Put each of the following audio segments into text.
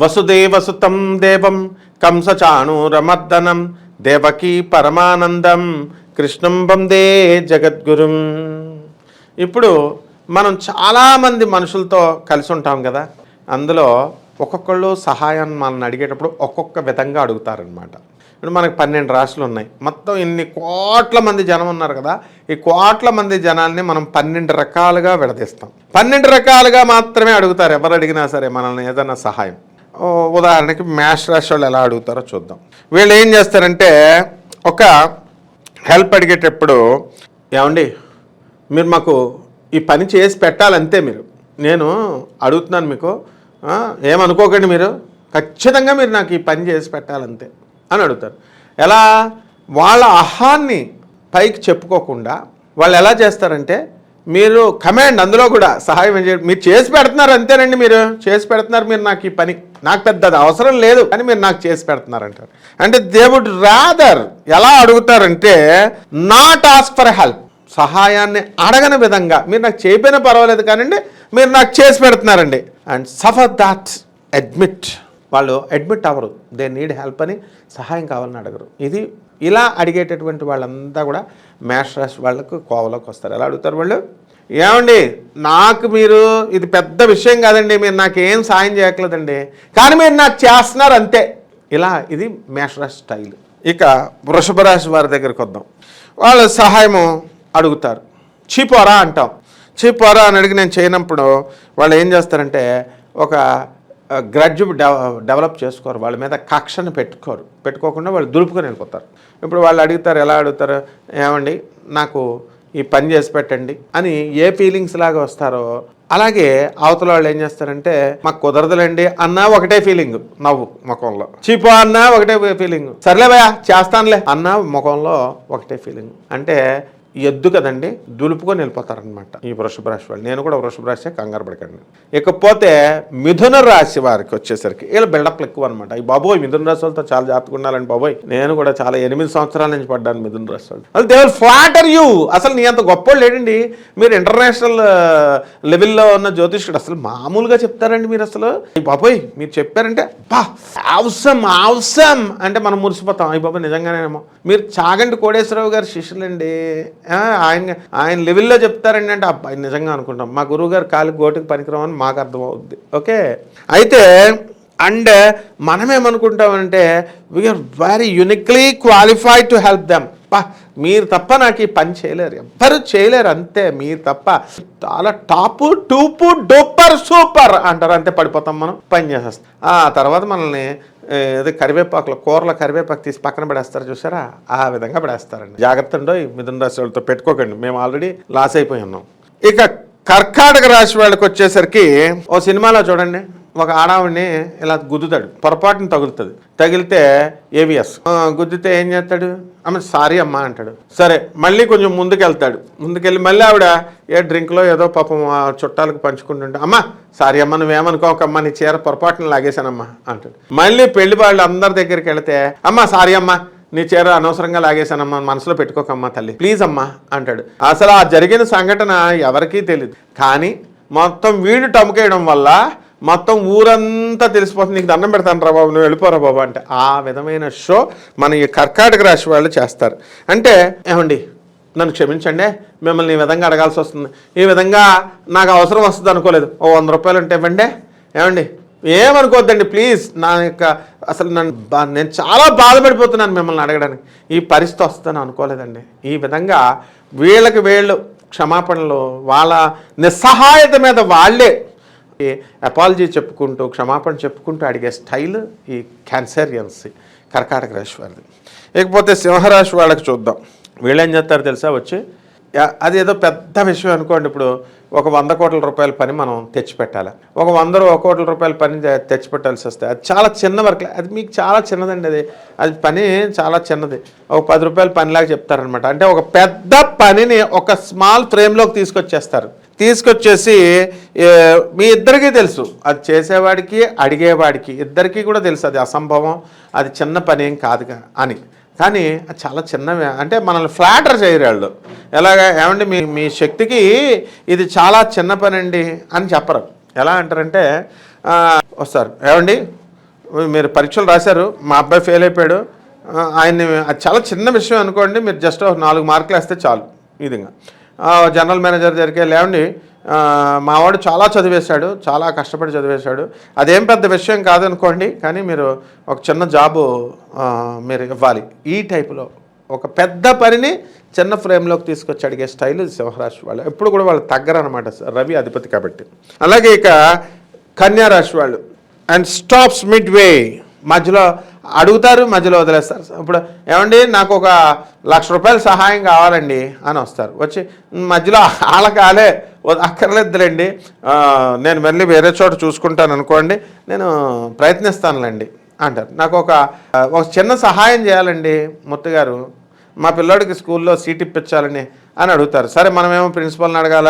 వసుదేవసుతం దేవం కంసచాణూరమర్దనం దేవకీ పరమానందం కృష్ణం వందే జగద్గురుం. ఇప్పుడు మనం చాలామంది మనుషులతో కలిసి ఉంటాం కదా, అందులో ఒక్కొక్కళ్ళు సహాయాన్ని మనల్ని అడిగేటప్పుడు ఒక్కొక్క విధంగా అడుగుతారనమాట. ఇప్పుడు మనకు 12 రాష్ట్రాలు ఉన్నాయి, మొత్తం ఇన్ని కోట్ల మంది జనం ఉన్నారు కదా, ఈ కోట్ల మంది జనాల్ని మనం 12 రకాలుగా విడదీస్తాం. 12 రకాలుగా మాత్రమే అడుగుతారు ఎవరు అడిగినా సరే మనల్ని ఏదైనా సహాయం. ఉదాహరణకి మేష రాశి వాళ్ళు ఎలా అడుగుతారో చూద్దాం. వీళ్ళు ఏం చేస్తారంటే, ఒక హెల్ప్ అడిగేటప్పుడు, ఏమండి మీరు మాకు ఈ పని చేసి పెట్టాలంతే, నేను అడుగుతున్నాను మీకు, ఏమనుకోకండి, మీరు ఖచ్చితంగా మీరు నాకు ఈ పని చేసి పెట్టాలంతే అని అడుగుతారు. ఎలా? వాళ్ళ అహాన్ని పైకి చెప్పుకోకుండా వాళ్ళు ఎలా చేస్తారంటే, మీరు కమాండ్, అందులో కూడా సహాయం మీరు చేసి పెడుతున్నారు అంతేనండి, మీరు చేసి పెడుతున్నారు, మీరు నాకు ఈ పని, నాకు పెద్ద అవసరం లేదు అని మీరు నాకు చేసి పెడుతున్నారు అంటారు. అంటే దే వుడ్ రాదర్ ఎలా అడుగుతారంటే, నాట్ ఆస్క్ ఫర్ హెల్ప్, సహాయాన్ని అడగని విధంగా, మీరు నాకు చేయకపోయినా పర్వాలేదు కానండి మీరు నాకు చేసి పెడుతున్నారండి. అండ్ సఫర్ దాట్ అడ్మిట్, వాళ్ళు అడ్మిట్ అవ్వరు, దే నీడ్ హెల్ప్ అని, సహాయం కావాలని అడగరు. ఇది ఇలా అడిగేటటువంటి వాళ్ళంతా కూడా మేష రాశి వాళ్ళకు కోవలోకి వస్తారు. ఎలా అడుగుతారు వాళ్ళు? ఏమండి నాకు మీరు, ఇది పెద్ద విషయం కాదండి, మీరు నాకేం సాయం చేయట్లేదండి, కానీ మీరు నాకు చేస్తున్నారు అంతే. ఇలా ఇది మేషరాశి స్టైల్. ఇక వృషభ రాశి వారి దగ్గరికి వద్దాం. వాళ్ళ సహాయము అడుగుతారు, చీపోరా అంటాం. చీపోరా అని అడిగి నేను చేయనప్పుడు వాళ్ళు ఏం చేస్తారంటే, ఒక గ్రడ్జ్ డెవలప్ చేసుకోరు, వాళ్ళ మీద కక్షను పెట్టుకోకుండా వాళ్ళు దులుపుకొని వెళ్ళిపోతారు. ఇప్పుడు వాళ్ళు అడుగుతారు, ఎలా అడుగుతారు, ఏమండి నాకు ఈ పని చేసి పెట్టండి అని ఏ ఫీలింగ్స్ లాగా వస్తారో అలాగే అవతల వాళ్ళు ఏం చేస్తారంటే, మాకు కుదరదులేండి అన్నా ఒకటే ఫీలింగ్, నవ్వు ముఖంలో, చీపో అన్నా ఒకటే ఫీలింగ్, సర్లే భయ్యా చేస్తానులే అన్నా ముఖంలో ఒకటే ఫీలింగ్. అంటే ఎద్దు కదండి, దులుపుకొని వెళ్ళిపోతారనమాట ఈ వృషభ రాశి వాళ్ళు. నేను కూడా వృషభ రాశి, కంగారు పడకండి. ఇకపోతే మిథున రాశి వారికి వచ్చేసరికి వీళ్ళు బిల్డప్లు ఎక్కువ అనమాట. ఈ బాబోయ్ మిథున రాశి వాళ్ళతో చాలా జాగ్రత్తగా ఉండాలండి బాబోయ్. నేను కూడా చాలా 8 సంవత్సరాల నుంచి పడ్డాను మిథున రాశి వాళ్ళు. వాళ్ళు దే విల్ ఫ్లాటర్ యూ. అసలు నీ అంత గొప్ప లేడండి, మీరు ఇంటర్నేషనల్ లెవెల్లో ఉన్న జ్యోతిష్కుడు, అసలు మామూలుగా చెప్తారండి మీరు, అసలు ఈ బాబోయ్ మీరు చెప్పారంటే బా అవసరం అంటే మనం మురిసిపోతాం. ఈ బాబోయ్ నిజంగానేమో మీరు చాగంటి కోటేశ్వరరావు గారి శిష్యులండి, ఆయన లెవెల్లో చెప్తారండి అంటే అబ్బాయి నిజంగా అనుకుంటాం, మా గురువు గారు కాలికి గోటికి పనికిరామని మాకు అర్థమవుద్ది. ఓకే, అయితే అండ్ మనమేమనుకుంటామంటే we're very uniquely qualified to help them. మీరు తప్ప నాకు ఈ పని చేయలేరు, ఎవ్వరు చేయలేరు, అంతే మీరు తప్ప, చాలా టాపు టూపు డూపర్ సూపర్ అంటారు, అంతే పడిపోతాం మనం, పని చేసేస్తాం. ఆ తర్వాత మనల్ని ఏదో కరివేపాకులో కూరలో కరివేపాకు తీసి పక్కన పడేస్తారు చూసారా, ఆ విధంగా పడేస్తారండి. జాగ్రత్త ఉండో ఈ మిథున రాశి వాళ్ళతో పెట్టుకోకండి, మేము ఆల్రెడీ లాస్ అయిపోయి ఉన్నాం. ఇక కర్కాటక రాశి వాళ్ళకి వచ్చేసరికి, ఓ సినిమాలో చూడండి, ఒక ఆడావిడిని ఇలా గుద్దుతాడు, పొరపాటుని తగులుతుంది, తగిలితే ఏవిఎస్ గుద్దితే ఏం చేస్తాడు, ఆమె సారీ అమ్మా అంటాడు. సరే మళ్ళీ కొంచెం ముందుకెళ్ళి మళ్ళీ ఆవిడ ఏ డ్రింక్లో ఏదో పాపం చుట్టాలకు పంచుకుంటుంటే, అమ్మా సారీ అమ్మ నువ్వేమనుకోకమ్మా నీ చీర పొరపాటును లాగేశానమ్మా అంటాడు. మళ్ళీ పెళ్లి వాళ్ళు అందరి దగ్గరికి వెళితే, అమ్మా సారీ అమ్మా నీ చీర అనవసరంగా లాగేశానమ్మా, మనసులో పెట్టుకోకమ్మా తల్లి ప్లీజ్ అమ్మా అంటాడు. అసలు ఆ జరిగిన సంఘటన ఎవరికీ తెలియదు, కానీ మొత్తం వీడు టముకేయడం వల్ల మొత్తం ఊరంతా తెలిసిపోతుంది, నీకు దండం పెడతాను రా బాబు నువ్వు వెళ్ళిపోరా బాబు అంటే. ఆ విధమైన షో మన ఈ కర్కాటక రాశి వాళ్ళు చేస్తారు. అంటే ఏమండి నన్ను క్షమించండి, మిమ్మల్ని ఈ విధంగా అడగాల్సి వస్తుంది, ఈ విధంగా నాకు అవసరం వస్తుంది అనుకోలేదు, ఓ 100 రూపాయలు ఉంటే ఇవ్వండి, ఏమండి ఏమనుకోవద్దండి ప్లీజ్, నా యొక్క అసలు నేను చాలా బాధపడిపోతున్నాను మిమ్మల్ని అడగడానికి, ఈ పరిస్థితి వస్తుందని అనుకోలేదండి. ఈ విధంగా వీళ్ళకి వీళ్ళు క్షమాపణలు, వాళ్ళ నిస్సహాయత మీద వాళ్ళే అపాలజీ చెప్పుకుంటూ క్షమాపణ చెప్పుకుంటూ అడిగే స్టైల్ ఈ క్యాన్సరియన్స్ కర్కాటక రాశి వాళ్ళది. ఇకపోతే సింహరాశి వాళ్ళకి చూద్దాం. వీళ్ళేం చేస్తారు తెలుసా, వచ్చి అది ఏదో పెద్ద విషయం అనుకోండి, ఇప్పుడు ఒక 100 కోట్ల రూపాయల పని మనం తెచ్చిపెట్టాలి, ఒక 100 కోట్ల రూపాయల పని తెచ్చిపెట్టాల్సి వస్తే అది చాలా చిన్న వర్క్, అది మీకు చాలా చిన్నదండి, అది పని చాలా చిన్నది, ఒక 10 రూపాయల పనిలాగా చెప్తారనమాట. అంటే ఒక పెద్ద పనిని ఒక స్మాల్ ఫ్రేమ్లోకి తీసుకొచ్చేసి మీ ఇద్దరికీ తెలుసు, అది చేసేవాడికి అడిగేవాడికి ఇద్దరికీ కూడా తెలుసు అది అసంభవం, అది చిన్న పని ఏం కాదుగా అని. కానీ అది చాలా చిన్నవి, అంటే మనల్ని ఫ్లాటర్ చేయరు వాళ్ళు. ఎలాగా, ఏమండి మీ శక్తికి ఇది చాలా చిన్న పని అండి అని చెప్పరు. ఎలా అంటారంటే వస్తారు, ఏమండి మీరు పరీక్షలు రాశారు, మా అబ్బాయి ఫెయిల్ అయిపోయాడు, ఆయన్ని అది చాలా చిన్న విషయం అనుకోండి, మీరు జస్ట్ 4 మార్కులు వేస్తే చాలు. ఈ విధంగా జనరల్ మేనేజర్ దగ్గరికి లేవండి, మావాడు చాలా చదివేశాడు, చాలా కష్టపడి చదివేశాడు, అదేం పెద్ద విషయం కాదనుకోండి, కానీ మీరు ఒక చిన్న జాబు మీరు ఇవ్వాలి. ఈ టైపులో ఒక పెద్ద పనిని చిన్న ఫ్రేమ్లోకి తీసుకొచ్చి అడిగే స్టైల్ సింహరాశి వాళ్ళు. ఎప్పుడు కూడా వాళ్ళు తగ్గరనమాట, రవి అధిపతి కాబట్టి. అలాగే ఇక కన్యారాశి వాళ్ళు అండ్ స్టాప్స్ మిడ్ వే, మధ్యలో అడుగుతారు, మధ్యలో వదిలేస్తారు. ఇప్పుడు ఏమండి నాకు ఒక ₹1,00,000 సహాయం కావాలండి అని వస్తారు, వచ్చి మధ్యలో ఆలకాలే అక్కర్లేదులేండి, నేను మళ్ళీ వేరే చోట చూసుకుంటాను అనుకోండి, నేను ప్రయత్నిస్తానులేండి అంటారు. నాకు ఒక చిన్న సహాయం చేయాలండి మూర్తి గారు, మా పిల్లోడికి స్కూల్లో సీట్ ఇప్పించాలని అని అడుగుతారు. సరే మనమేమో ప్రిన్సిపల్ని అడగాల,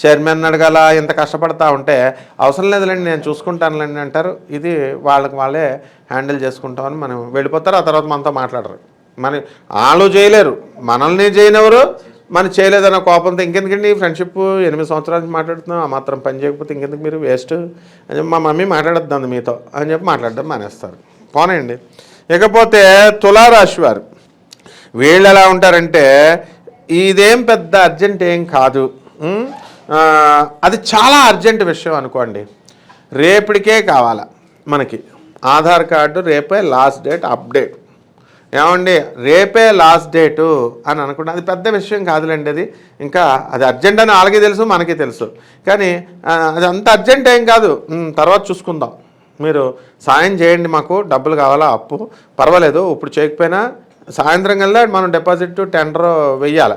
చైర్మన్ అడగాల, ఇంత కష్టపడతా ఉంటే అవసరం లేదులేండి నేను చూసుకుంటానులేండి అంటారు. ఇది వాళ్ళే హ్యాండిల్ చేసుకుంటామని మనం వెళ్ళిపోతారు. ఆ తర్వాత మనతో మాట్లాడరు, వాళ్ళు చేయలేరు, మనల్ని చేయనివ్వరు, మనం చేయలేదన్న కోపంతో ఇంకెందుకండి ఫ్రెండ్షిప్ 8 సంవత్సరాల నుంచి మాట్లాడుతున్నాం, ఆ మాత్రం పని చేయకపోతే ఇంకెందుకు మీరు వేస్ట్ అని చెప్పి మా మమ్మీ మాట్లాడద్దు మీతో అని చెప్పి మాట్లాడడం మానేస్తారు. పోనండి. ఇకపోతే తులారాశి వారు, వీళ్ళు ఎలా ఉంటారంటే ఇదేం పెద్ద అర్జెంట్ ఏం కాదు, అది చాలా అర్జెంట్ విషయం అనుకోండి, రేపటికే కావాలా మనకి ఆధార్ కార్డు, రేపే లాస్ట్ డేట్ అప్డేట్, ఏమండి రేపే లాస్ట్ డేటు అని అనుకుంటే అది పెద్ద విషయం కాదులేండి. అది ఇంకా అది అర్జెంట్ అని వాళ్ళకి తెలుసు, మనకి తెలుసు, కానీ అది అంత అర్జెంట్ ఏం కాదు, తర్వాత చూసుకుందాం, మీరు సాయం చేయండి, మాకు డబ్బులు కావాలా, అప్పు పర్వాలేదు ఇప్పుడు చేయకపోయినా సాయంత్రం కల్లా మనం డిపాజిట్ టెండర్ వెయ్యాలి,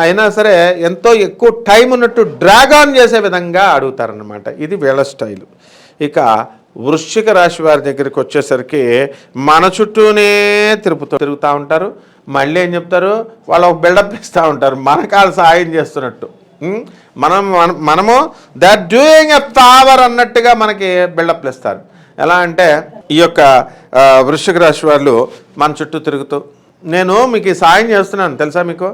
అయినా సరే ఎంతో ఎక్కువ టైం ఉన్నట్టు డ్రాగ్ ఆన్ చేసే విధంగా అడుగుతారనమాట. ఇది వీళ్ళ స్టైలు. ఇక వృశ్చిక రాశి వారి దగ్గరికి వచ్చేసరికి మన చుట్టూనే తిరుగుతూ ఉంటారు. మళ్ళీ ఏం చెప్తారు, వాళ్ళు ఒక బిల్డప్ ఇస్తూ ఉంటారు, మనకు వాళ్ళు సహాయం చేస్తున్నట్టు. మనము దట్ డూయింగ్ ఎ ఫేవర్ అన్నట్టుగా మనకి బిల్డప్లు ఇస్తారు. ఎలా అంటే ఈ యొక్క వృశ్చిక రాశి వాళ్ళు మన చుట్టూ తిరుగుతూ, నేను మీకు సాయం చేస్తున్నాను తెలుసా, మీకు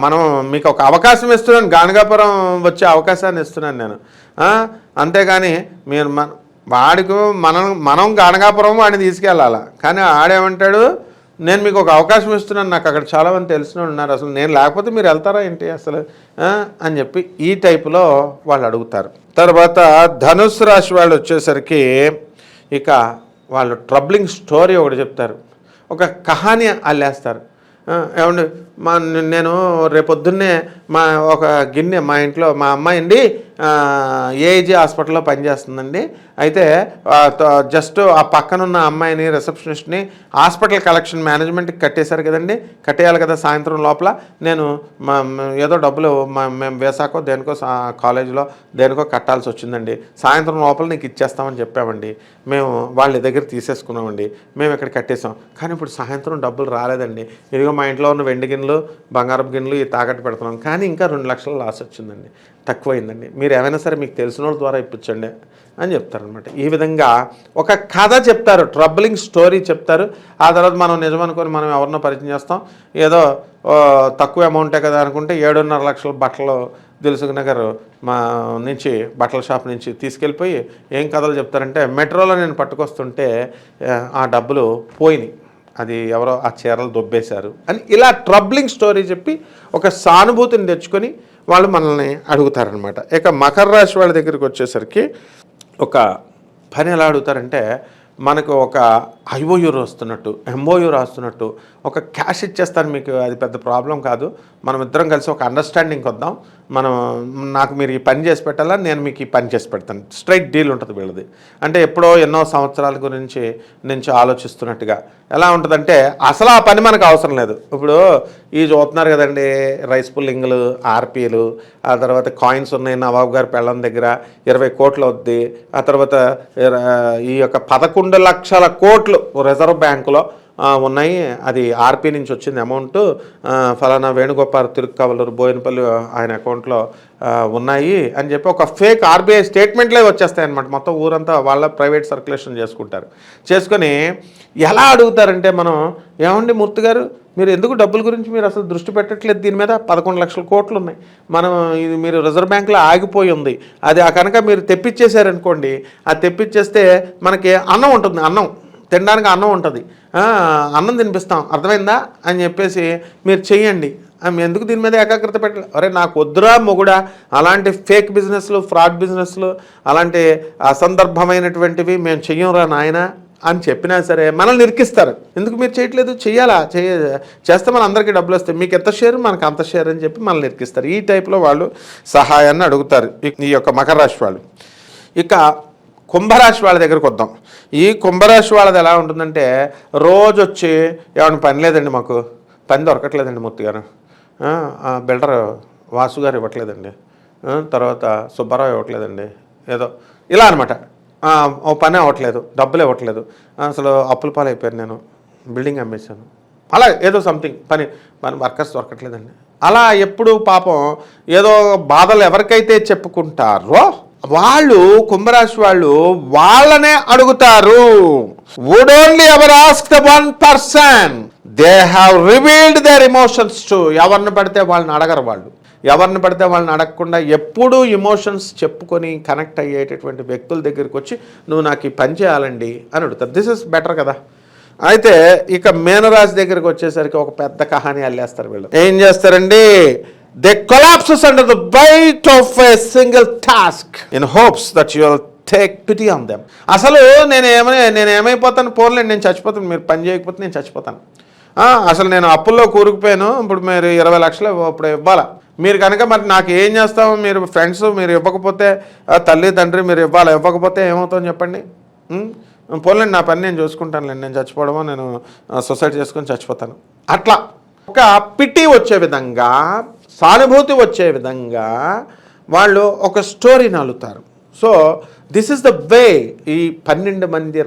మనం మీకు ఒక అవకాశం ఇస్తున్నాను, గానగాపురం వచ్చే అవకాశాన్ని ఇస్తున్నాను నేను, అంతేగాని మీరు వాడికి మనం గానగాపురం వాడిని తీసుకెళ్ళాలా, కానీ ఆడేమంటాడు, నేను మీకు ఒక అవకాశం ఇస్తున్నాను, నాకు అక్కడ చాలామంది తెలిసిన ఉన్నారు, అసలు నేను లేకపోతే మీరు వెళ్తారా ఏంటి అసలు అని చెప్పి ఈ టైపులో వాళ్ళు అడుగుతారు. తర్వాత ధనుస్సు రాశి వాళ్ళు వచ్చేసరికి ఇక వాళ్ళు ట్రబ్లింగ్ స్టోరీ ఒకటి చెప్తారు, ఒక కహాని అల్లేస్తారు. ఏమండి నేను రేపొద్దున్నే ఒక గిన్నె మా ఇంట్లో మా అమ్మాయి అండి ఏఐజీ హాస్పిటల్లో పనిచేస్తుందండి, అయితే జస్ట్ ఆ పక్కనున్న అమ్మాయిని రిసెప్షనిస్ట్ని హాస్పిటల్ కలెక్షన్ మేనేజ్మెంట్కి కట్టేశారు కదండి, కట్టేయాలి కదా సాయంత్రం లోపల, నేను ఏదో డబ్బులు మేము వేసాకో దేనికో కాలేజీలో దేనికో కట్టాల్సి వచ్చిందండి, సాయంత్రం లోపల నీకు ఇచ్చేస్తామని చెప్పామండి, మేము వాళ్ళ దగ్గర తీసేసుకున్నామండి, మేము ఇక్కడ కట్టేసాం, కానీ ఇప్పుడు సాయంత్రం డబ్బులు రాలేదండి, ఇదిగో మా ఇంట్లో ఉన్న వెండి గిన్నెలు బంగారపు గిన్నెలు ఈ తాకట్టు పెడుతున్నాం, కానీ ఇంకా 2 లక్షలు లాస్ వచ్చిందండి, తక్కువైందండి, మీరు ఏమైనా సరే మీకు తెలిసిన వాళ్ళ ద్వారా ఇప్పించండి అని చెప్తారనమాట. ఈ విధంగా ఒక కథ చెప్తారు, ట్రబులింగ్ స్టోరీ చెప్తారు. ఆ తర్వాత మనం నిజమనుకొని మనం ఎవరినో పరిచయం చేస్తాం, ఏదో తక్కువ అమౌంటే కదా అనుకుంటే 7.5 లక్షల బట్టలు దిల్సుఖ్ నగర్ మా నుంచి బట్టల షాప్ నుంచి తీసుకెళ్ళిపోయి ఏం కథలు చెప్తారంటే, మెట్రోలో నేను పట్టుకొస్తుంటే ఆ డబ్బులు పోయినాయి, అది ఎవరో ఆ చీరలు దొబ్బేశారు అని ఇలా ట్రబ్లింగ్ స్టోరీ చెప్పి ఒక సానుభూతిని తెచ్చుకొని వాళ్ళు మనల్ని అడుగుతారనమాట. ఇక మకర రాశి వాళ్ళ దగ్గరికి వచ్చేసరికి ఒక పని ఎలా అడుగుతారంటే, మనకు ఒక ఐఓయూ రాస్తున్నట్టు, ఎంఓయూ రాస్తున్నట్టు, ఒక క్యాష్ ఇచ్చేస్తాను మీకు, అది పెద్ద ప్రాబ్లం కాదు, మనం ఇద్దరం కలిసి ఒక అండర్స్టాండింగ్కి వద్దాం, నాకు మీరు ఈ పని చేసి పెట్టాలా, నేను మీకు ఈ పని చేసి పెడతాను, స్ట్రైట్ డీల్ ఉంటుంది వీళ్ళది. అంటే ఎప్పుడో ఎన్నో సంవత్సరాల నుంచి ఆలోచిస్తున్నట్టుగా. ఎలా ఉంటుందంటే అసలు ఆ పని మనకు అవసరం లేదు. ఇప్పుడు ఈ చూస్తున్నారు కదండి, రైస్ పుల్లింగ్లు, ఆర్పీలు, ఆ తర్వాత కాయిన్స్ ఉన్నాయి నవాబు గారి పెళ్ళం దగ్గర 20 కోట్లు అవుద్ది, ఆ తర్వాత ఈ యొక్క 11 లక్షల కోట్లు రిజర్వ్ బ్యాంకులో ఉన్నాయి, అది ఆర్పీ నుంచి వచ్చింది అమౌంట్, ఫలానా వేణుగోపాల్ తిరుక్కవలూరు బోయినపల్లి ఆయన అకౌంట్లో ఉన్నాయి అని చెప్పి ఒక ఫేక్ ఆర్బీఐ స్టేట్మెంట్లే వచ్చేస్తాయి అన్నమాట. మొత్తం ఊరంతా వాళ్ళ ప్రైవేట్ సర్క్యులేషన్ చేసుకొని ఎలా అడుగుతారంటే, మనం ఏమండి మూర్తి గారు మీరు ఎందుకు డబ్బుల గురించి మీరు అసలు దృష్టి పెట్టట్లేదు, దీని మీద 11 లక్షల కోట్లు ఉన్నాయి, మనం ఇది మీరు రిజర్వ్ బ్యాంక్లో ఆగిపోయి ఉంది, అది కనుక మీరు తెప్పించేశారనుకోండి, అది తెప్పించేస్తే మనకి అన్నం ఉంటుంది, అన్నం తినడానికి అన్నం ఉంటుంది, అన్నం తినిపిస్తాం, అర్థమైందా అని చెప్పేసి మీరు చెయ్యండి, ఎందుకు దీని మీద ఏకాగ్రత పెట్టాలి. అరే నాకు వద్దురా మొగుడా అలాంటి ఫేక్ బిజినెస్లు, ఫ్రాడ్ బిజినెస్లు, అలాంటి అసందర్భమైనటువంటివి మేము చెయ్యంరా నాయన అని చెప్పినా సరే మనల్ని నిరికిస్తారు. ఎందుకు మీరు చేయట్లేదు, చేస్తే మన అందరికీ డబ్బులు వస్తాయి, మీకు ఎంత షేర్ మనకు అంత షేర్ అని చెప్పి మనల్ని నిరికిస్తారు. ఈ టైప్లో వాళ్ళు సహాయాన్ని అడుగుతారు ఈ యొక్క మకర రాశి వాళ్ళు. ఇక కుంభరాశి వాళ్ళ దగ్గరకు వద్దాం. ఈ కుంభరాశి వాళ్ళది ఎలా ఉంటుందంటే, రోజు వచ్చి ఏమైనా పని లేదండి, మాకు పని దొరకట్లేదండి మూర్తి గారు, బిల్డర్ వాసు గారు ఇవ్వట్లేదండి, తర్వాత సుబ్బారావు ఇవ్వట్లేదండి, ఏదో ఇలా అనమాట, ఓ పని అవ్వట్లేదు, డబ్బులు ఇవ్వట్లేదు, అసలు అప్పుల పాలు అయిపోయాను, నేను బిల్డింగ్ అమ్మేశాను, అలా ఏదో సంథింగ్ పని వర్కర్స్ దొరకట్లేదండి. అలా ఎప్పుడు పాపం ఏదో బాధలు ఎవరికైతే చెప్పుకుంటారో వాళ్ళు కుంభరాశి వాళ్ళు వాళ్ళనే అడుగుతారు. Would only ever ask the one person they have revealed their emotions to. ఎవరిని పడితే వాళ్ళని అడగరు వాళ్ళు, ఎవరిని పడితే వాళ్ళని అడగకుండా ఎప్పుడూ ఎమోషన్స్ చెప్పుకొని కనెక్ట్ అయ్యేటటువంటి వ్యక్తుల దగ్గరికి వచ్చి నువ్వు నాకు ఈ పని చేయాలండి అని అడుగుతారు. దిస్ ఇస్ బెటర్ కదా. అయితే ఇక మీనరాశి దగ్గరికి వచ్చేసరికి ఒక పెద్ద కహాని అల్లేస్తారు వీళ్ళు. ఏం చేస్తారండి, they collapses under the weight of a single task in hopes that you will take pity on them. అసలు నేనేమైపోతాను, పోర్లేండి నేను చచ్చిపోతాను, మీరు పని చేయకపోతే నేను చచ్చిపోతాను, అసలు నేను అప్పుల్లో కూరుకుపోయాను, ఇప్పుడు మీరు 20 లక్షలు ఇప్పుడు ఇవ్వాలా, మీరు కనుక మరి నాకు ఏం చేస్తాము, మీరు ఫ్రెండ్స్ మీరు ఇవ్వకపోతే, తల్లి తండ్రి మీరు ఇవ్వకపోతే ఏమవుతుందని చెప్పండి, పోలేండి నా పని నేను చూసుకుంటానులేండి, నేను చచ్చిపోవడమో నేను సొసైటీ చేసుకొని చచ్చిపోతాను. అట్లా ఒక పిటి వచ్చే విధంగా, సానుభూతి వచ్చే విధంగా వాళ్ళు ఒక స్టోరీని అల్లుతారు. So this is the way. ఈ 12 మంది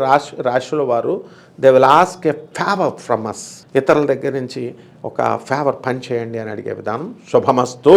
రాశుల వారు they will ask a favour from us. ఇతరుల దగ్గర నుంచి ఒక ఫేవర్ పని చేయండి అని అడిగే విధానం. శుభమస్తు.